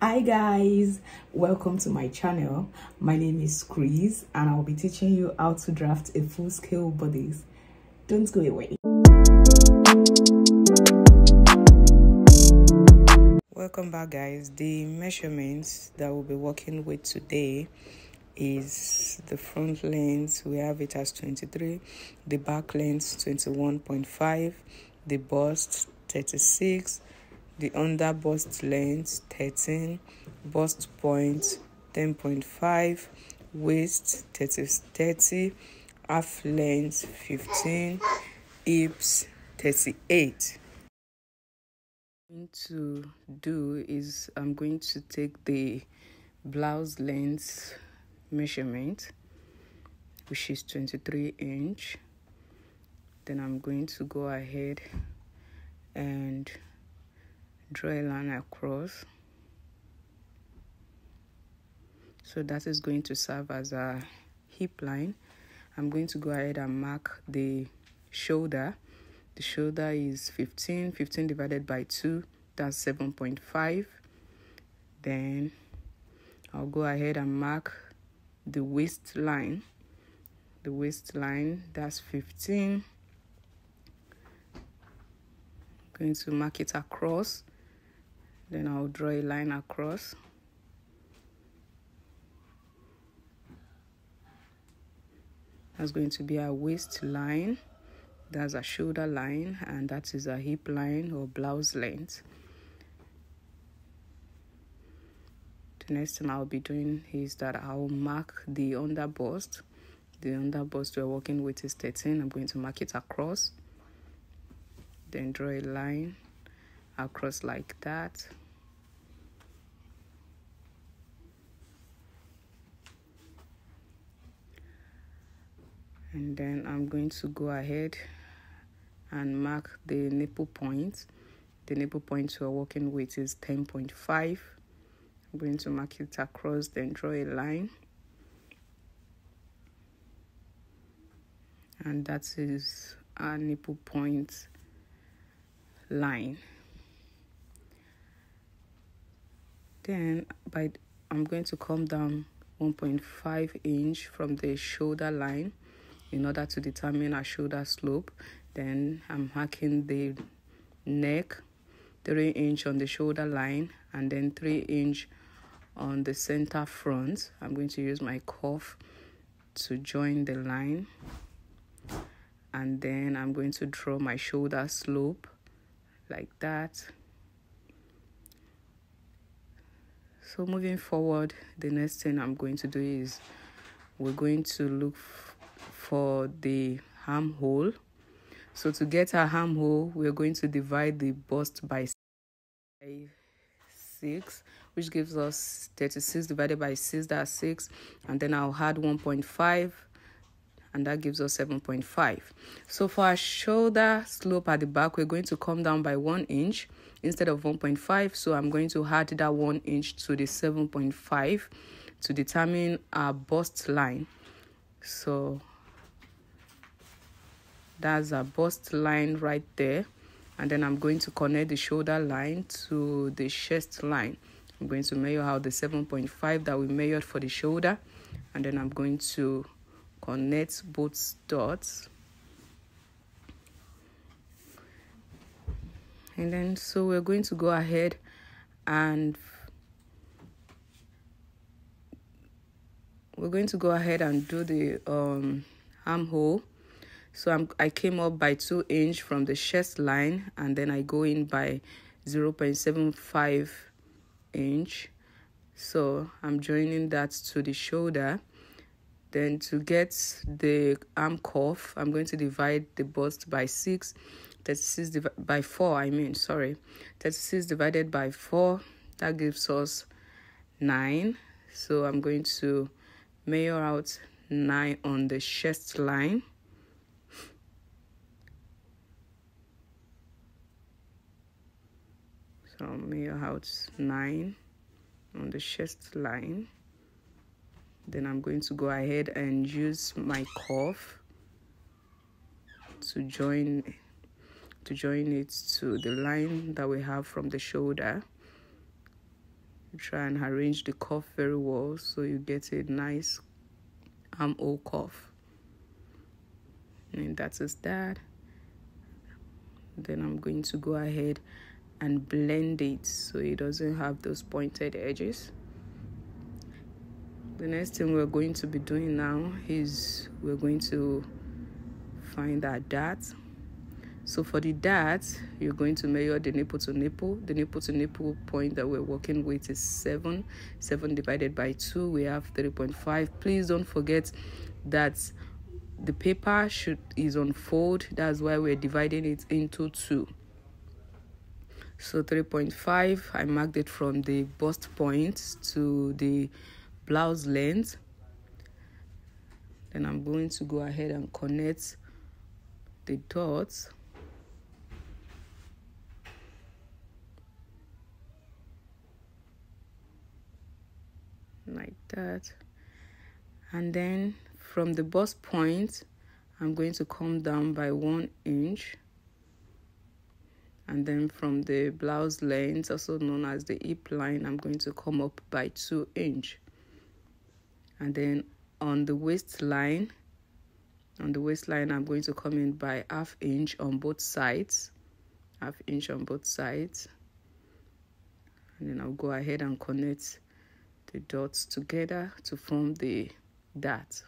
Hi guys, welcome to my channel. My name is Chris and I'll be teaching you how to draft a full scale bodice. Don't go away. Welcome back guys. The measurements that we'll be working with today is the front length. We have it as 23, the back length 21.5, the bust 36, the under bust length 13, bust point 10.5, waist 30, half length 15, hips 38. What I'm going to do is I'm going to take the blouse length measurement, which is 23 inch. Then I'm going to go ahead and draw a line across. So that is going to serve as a hip line. I'm going to go ahead and mark the shoulder. The shoulder is 15 divided by 2, that's 7.5. Then I'll go ahead and mark the waistline. The waistline, that's 15. I'm going to mark it across. Then I'll draw a line across. That's going to be our waistline. That's a shoulder line, and that is a hip line or blouse length. The next thing I'll be doing is that I'll mark the under bust. The under bust we're working with is 13. I'm going to mark it across. Then draw a line across like that. And then I'm going to go ahead and mark the nipple point. The nipple point we're working with is 10.5. I'm going to mark it across, then draw a line. And that is our nipple point line. Then I'm going to come down 1.5 inch from the shoulder line in order to determine our shoulder slope. Then I'm marking the neck, 3 inch on the shoulder line, and then 3 inch on the center front. I'm going to use my cuff to join the line. And then I'm going to draw my shoulder slope like that. So moving forward, the next thing I'm going to do is we're going to look for the armhole. So to get our armhole, we're going to divide the bust by 6, which gives us 36 divided by 6, that's 6. And then I'll add 1.5, and that gives us 7.5. So for our shoulder slope at the back, we're going to come down by 1 inch instead of 1.5. So I'm going to add that 1 inch to the 7.5 to determine our bust line. So that's a bust line right there. And then I'm going to connect the shoulder line to the chest line. I'm going to measure out the 7.5 that we measured for the shoulder. And then I'm going to connect both dots. And then so we're going to go ahead and do the armhole. So I came up by 2 inch from the chest line, and then I go in by 0.75 inch. So I'm joining that to the shoulder. Then to get the arm cuff, I'm going to divide the bust by 6. 36 by 4, 36 divided by 4, that gives us 9. So I'm going to measure out 9 on the chest line. So I'll measure out 9 on the chest line. Then I'm going to go ahead and use my cuff to join it to the line that we have from the shoulder. Try and arrange the cuff very well so you get a nice armhole cuff. And that is that. Then I'm going to go ahead and blend it so it doesn't have those pointed edges. The next thing we're going to be doing now is we're going to find our dart. So for the dart, you're going to measure the nipple to nipple. The nipple to nipple point that we're working with is 7. 7 divided by 2, we have 3.5. Please don't forget that the paper is on fold. That's why we're dividing it into 2. So 3.5, I marked it from the bust point to the blouse length. Then I'm going to go ahead and connect the dots. Like that. And then from the bust point, I'm going to come down by 1 inch. And then from the blouse length, also known as the hip line, I'm going to come up by 2 inches. And then on the waistline, I'm going to come in by ½ inch on both sides. ½ inch on both sides. And then I'll go ahead and connect the dots together to form the dart.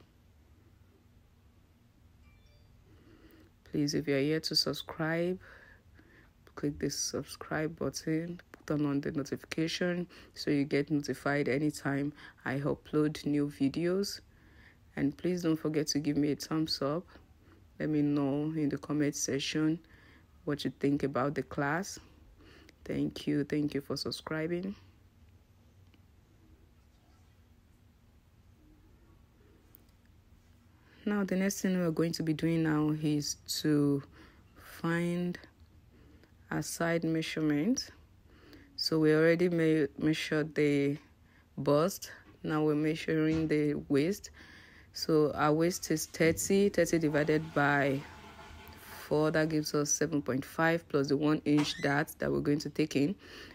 Please, if you're here to subscribe, click the subscribe button, turn on the notification so you get notified anytime I upload new videos. And please don't forget to give me a thumbs up. Let me know in the comment section what you think about the class. Thank you for subscribing. Now the next thing we're going to be doing now is to find a side measurement. So we already measured the bust. Now we're measuring the waist. So our waist is 30 divided by 4, that gives us 7.5 plus the 1 inch dart that we're going to take in.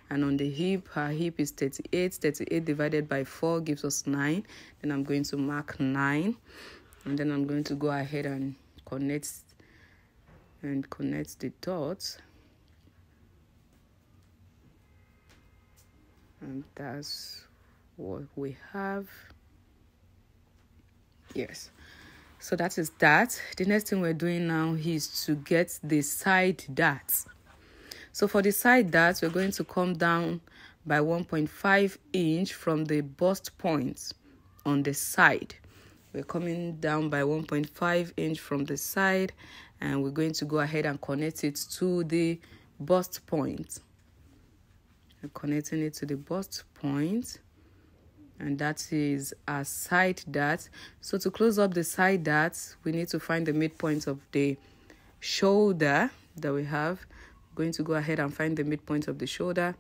And on the hip, our hip is 38 divided by 4 gives us 9. Then I'm going to mark 9, and then I'm going to go ahead and connect the dots. And that's what we have. Yes, so that is that. The next thing we're doing now is to get the side darts. So for the side darts, we're going to come down by 1.5 inch from the bust point on the side. We're coming down by 1.5 inch from the side, and we're going to go ahead and connect it to the bust point. We're connecting it to the bust point, and that is our side dart. So to close up the side darts, we need to find the midpoint of the shoulder that we have. We're going to go ahead and find the midpoint of the shoulder,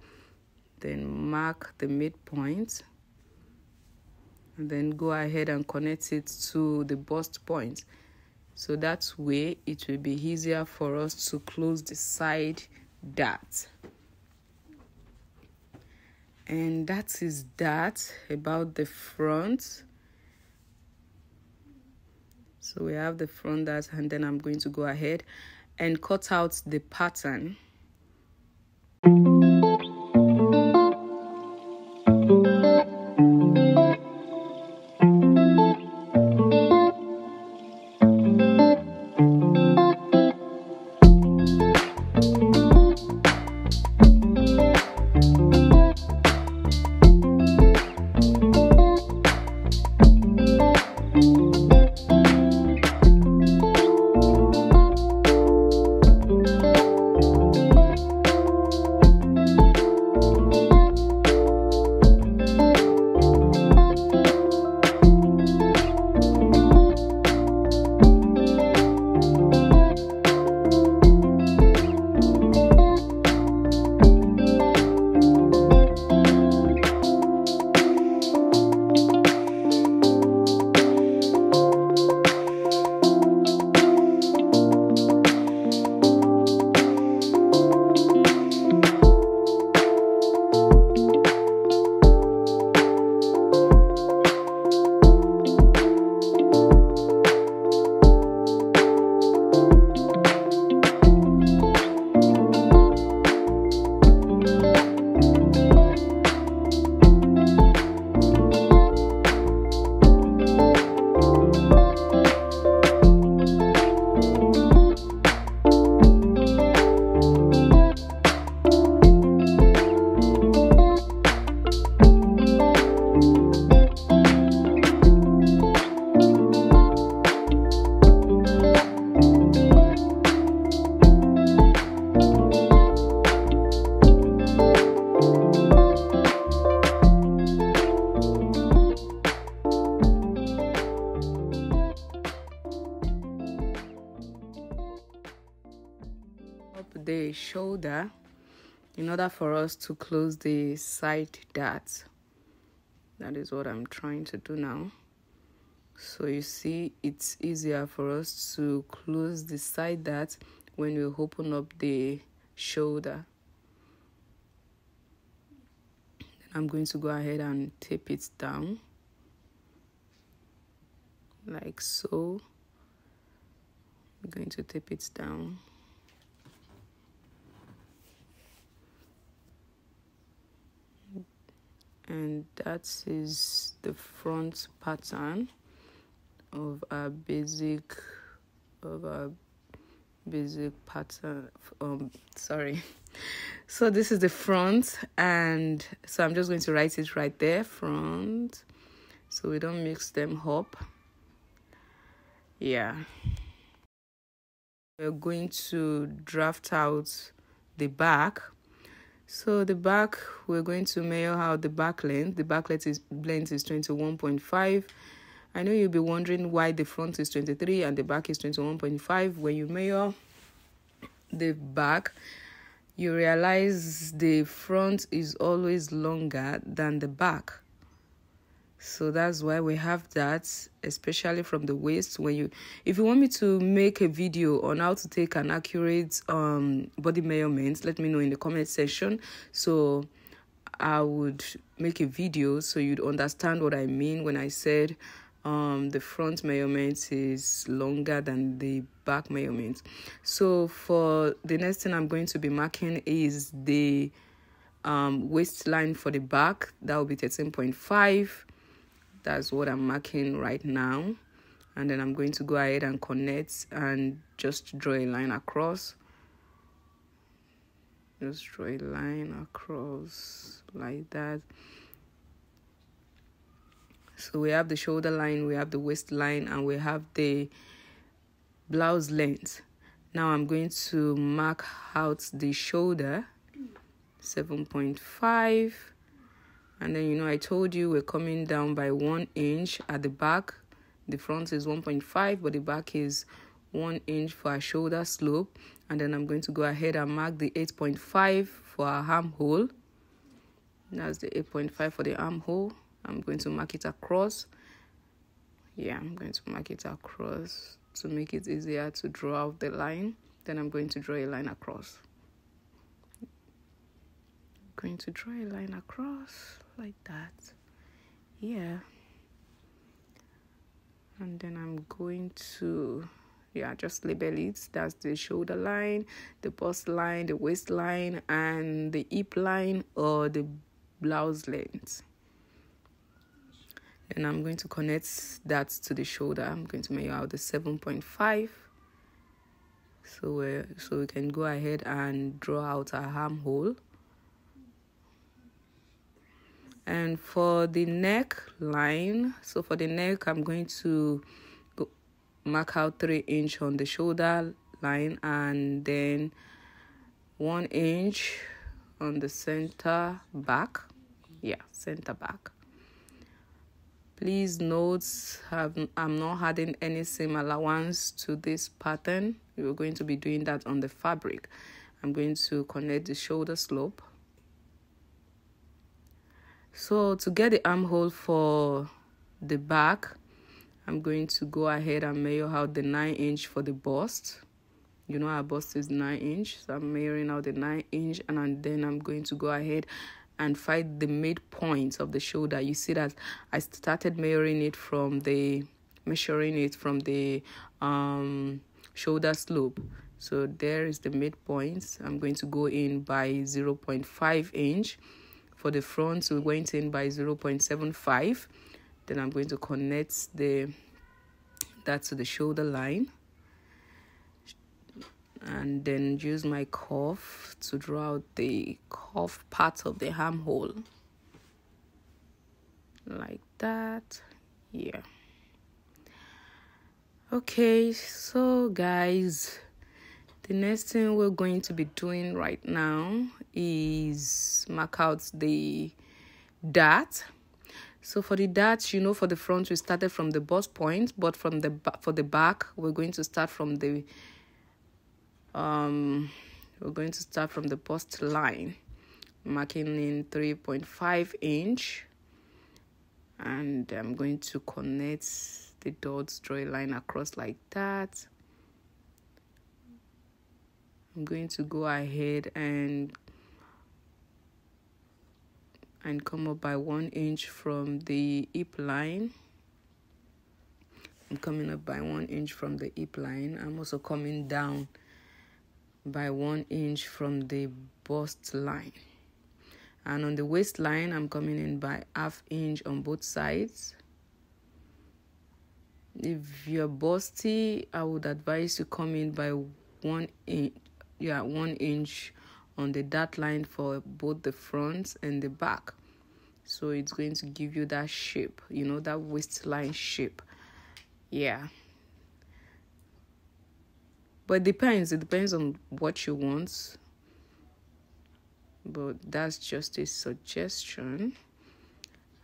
then mark the midpoint, and then go ahead and connect it to the bust point. So that way it will be easier for us to close the side dart. And that is that about the front. So we have the front dart, and then I'm going to go ahead and cut out the pattern. shoulder in order for us to close the side dart. That is what I'm trying to do now. So you see, it's easier for us to close the side dart when we open up the shoulder. I'm going to go ahead and tape it down like so. I'm going to tape it down. And that is the front pattern of our basic pattern. So this is the front, and so I'm just going to write it right there, front, so we don't mix them up. Yeah, we're going to draft out the back. So the back, we're going to measure out the back length. The back length is 21.5. I know you'll be wondering why the front is 23 and the back is 21.5. When you measure the back, you realize the front is always longer than the back. So that's why we have that, especially from the waist. If you want me to make a video on how to take an accurate body measurement, let me know in the comment section. So I would make a video so you'd understand what I mean when I said the front measurement is longer than the back measurement. So for the next thing I'm going to be marking is the waistline for the back. That will be 13.5. That's what I'm marking right now. And then I'm going to go ahead and connect and just draw a line across. Just draw a line across like that. So we have the shoulder line, we have the waistline, and we have the blouse length. Now I'm going to mark out the shoulder, 7.5. And then, I told you we're coming down by 1 inch at the back. The front is 1.5, but the back is 1 inch for our shoulder slope. And then I'm going to go ahead and mark the 8.5 for our armhole. That's the 8.5 for the armhole. I'm going to mark it across. Yeah, I'm going to mark it across to make it easier to draw out the line. Then I'm going to draw a line across. Going to draw a line across like that. Yeah. And then I'm going to just label it. That's the shoulder line, the bust line, the waistline, and the hip line or the blouse length. Then I'm going to connect that to the shoulder. I'm going to measure out the 7.5. So we can go ahead and draw out our armhole. And for the neck line, so for the neck, I'm going to mark out 3 inch on the shoulder line and then 1 inch on the center back. Yeah, center back. Please note, I'm not adding any seam allowance to this pattern. We're going to be doing that on the fabric. I'm going to connect the shoulder slope. So to get the armhole for the back, I'm going to go ahead and measure out the 9 inch for the bust. Our bust is 9 inch. So I'm measuring out the 9 inch, and then I'm going to go ahead and find the midpoint of the shoulder. You see that I started measuring it from the shoulder slope. So there is the midpoint. I'm going to go in by 0.5 inch. For the front, we went in by 0.75. Then I'm going to connect that to the shoulder line. And then use my cuff to draw out the cuff part of the armhole. Like that. Yeah. Okay, so guys, the next thing we're going to be doing right now is mark out the dart. So for the dart, for the front, we started from the bust point, but for the back, we're going to start from the we're going to start from the bust line, marking in 3.5 inch, and I'm going to connect the dots, draw a line across like that. I'm going to go ahead and come up by 1 inch from the hip line. I'm coming up by 1 inch from the hip line. I'm also coming down by 1 inch from the bust line. And on the waistline, I'm coming in by ½ inch on both sides. If you're busty, I would advise you come in by 1 inch, 1 inch on the dart line for both the front and the back. So it's going to give you that shape, that waistline shape. Yeah. But it depends on what you want. But that's just a suggestion.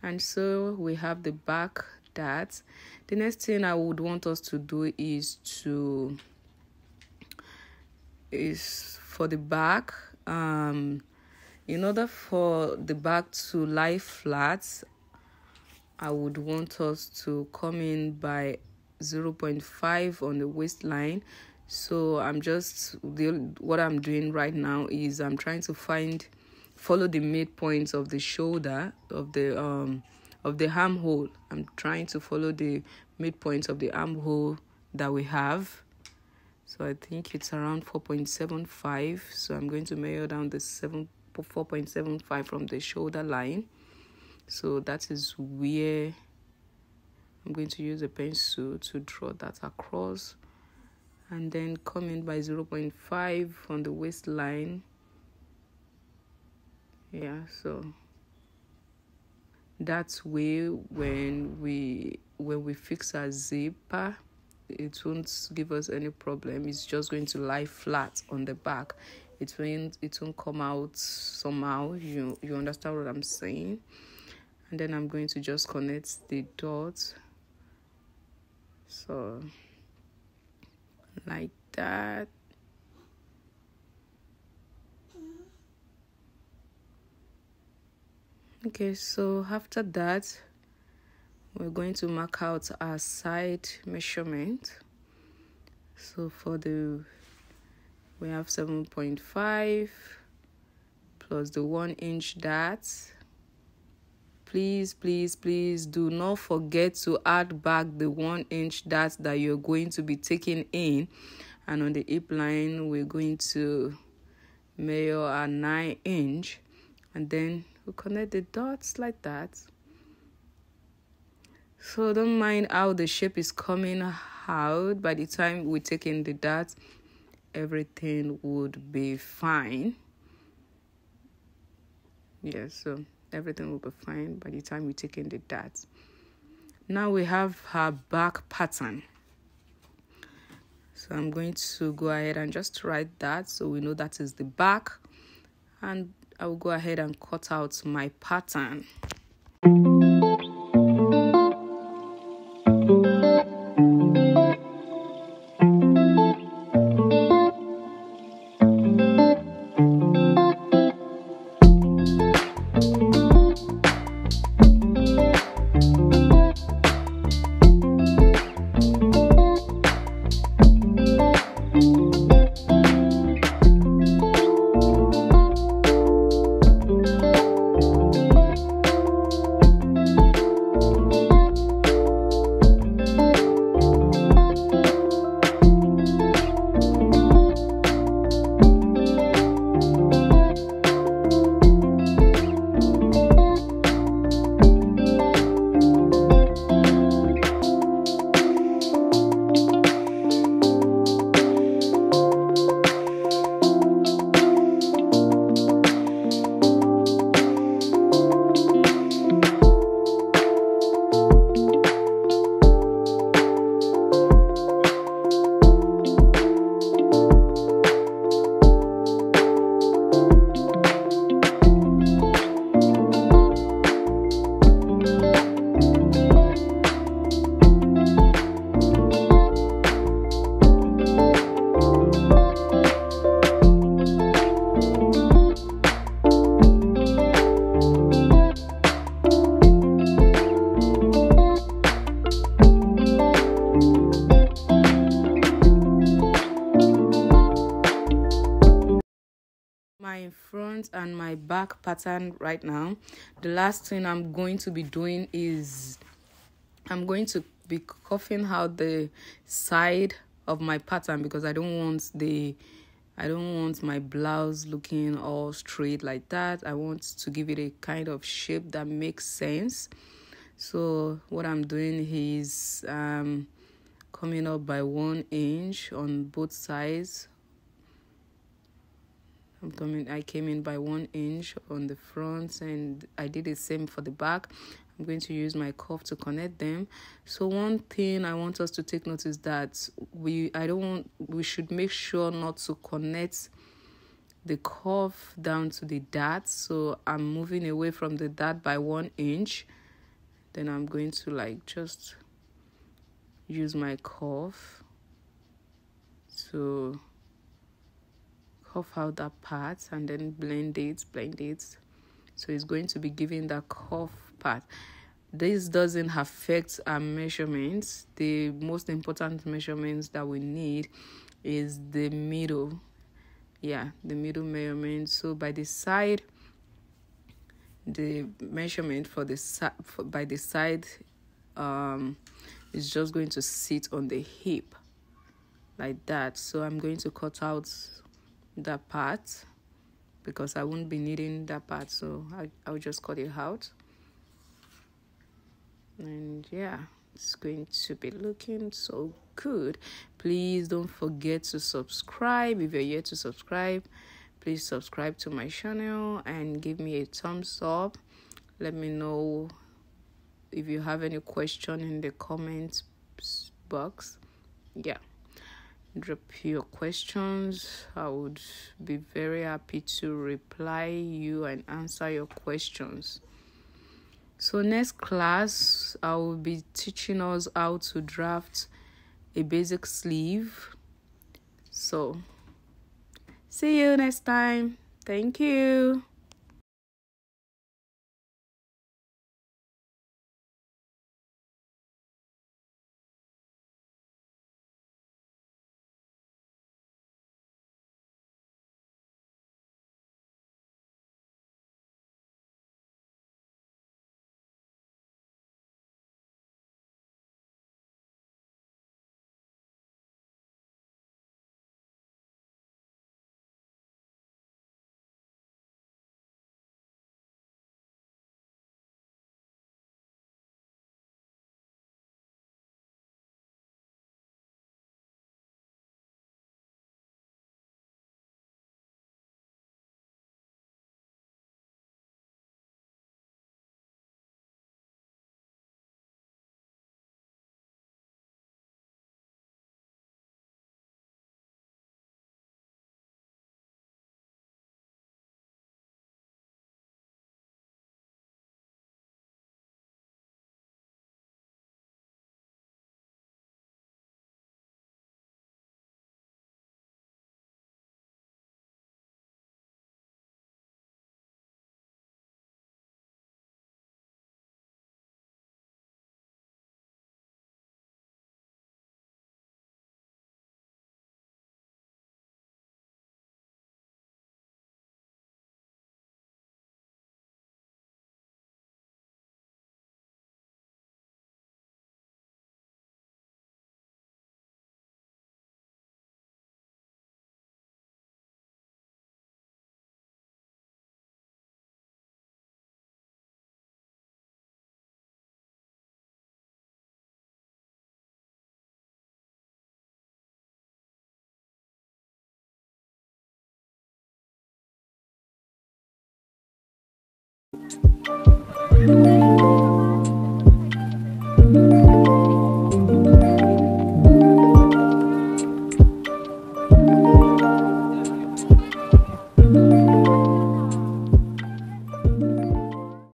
And so we have the back dart. The next thing I would want us to do is for the back, in order for the back to lie flat, I would want us to come in by 0.5 on the waistline. So what I'm doing right now is I'm trying to follow the midpoints of the shoulder of the armhole. I'm trying to follow the midpoints of the armhole that we have. So I think it's around 4.75. So I'm going to measure down the 4.75 from the shoulder line. So that is where I'm going to use a pencil to draw that across. And then come in by 0.5 on the waistline. Yeah, so that's way when we fix our zipper, it won't give us any problem. It's just going to lie flat on the back. It won't come out somehow. You understand what I'm saying? And then I'm going to just connect the dots. So like that. Okay, so after that, we're going to mark out our side measurement. So we have 7.5 plus the 1 inch dart. Please do not forget to add back the 1 inch dart that you're going to be taking in. And on the hip line, we're going to measure our 9 inch, and then we'll connect the dots like that. So don't mind how the shape is coming out. By the time we take in the dart, everything would be fine. Yeah, so everything will be fine by the time we take in the darts. Now we have our back pattern. So I'm going to go ahead and just write that so we know that is the back. And I will go ahead and cut out my pattern. and my back pattern right now. The last thing I'm going to be doing is I'm going to be cuffing out the side of my pattern, because I don't want my blouse looking all straight like that. I want to give it a kind of shape that makes sense. So what I'm doing is coming up by 1 inch on both sides. I came in by 1 inch on the front, and I did the same for the back. I'm going to use my cuff to connect them. So one thing I want us to take note is that we should make sure not to connect the cuff down to the dart. So I'm moving away from the dart by 1 inch. Then I'm going to just use my cuff to cuff out that part and then blend it. So it's going to be giving that cuff part. This doesn't affect our measurements. The most important measurements that we need is the middle. The middle measurement. So by the side, the measurement for the by the side is just going to sit on the hip like that. So I'm going to cut out that part because I won't be needing that part, so I'll just cut it out. And it's going to be looking so good. Please don't forget to subscribe. If you're yet to subscribe, please subscribe to my channel and give me a thumbs up. Let me know if you have any question in the comments box. Drop your questions. I would be very happy to reply you and answer your questions. So next class, I will be teaching us how to draft a basic sleeve. So see you next time. Thank you.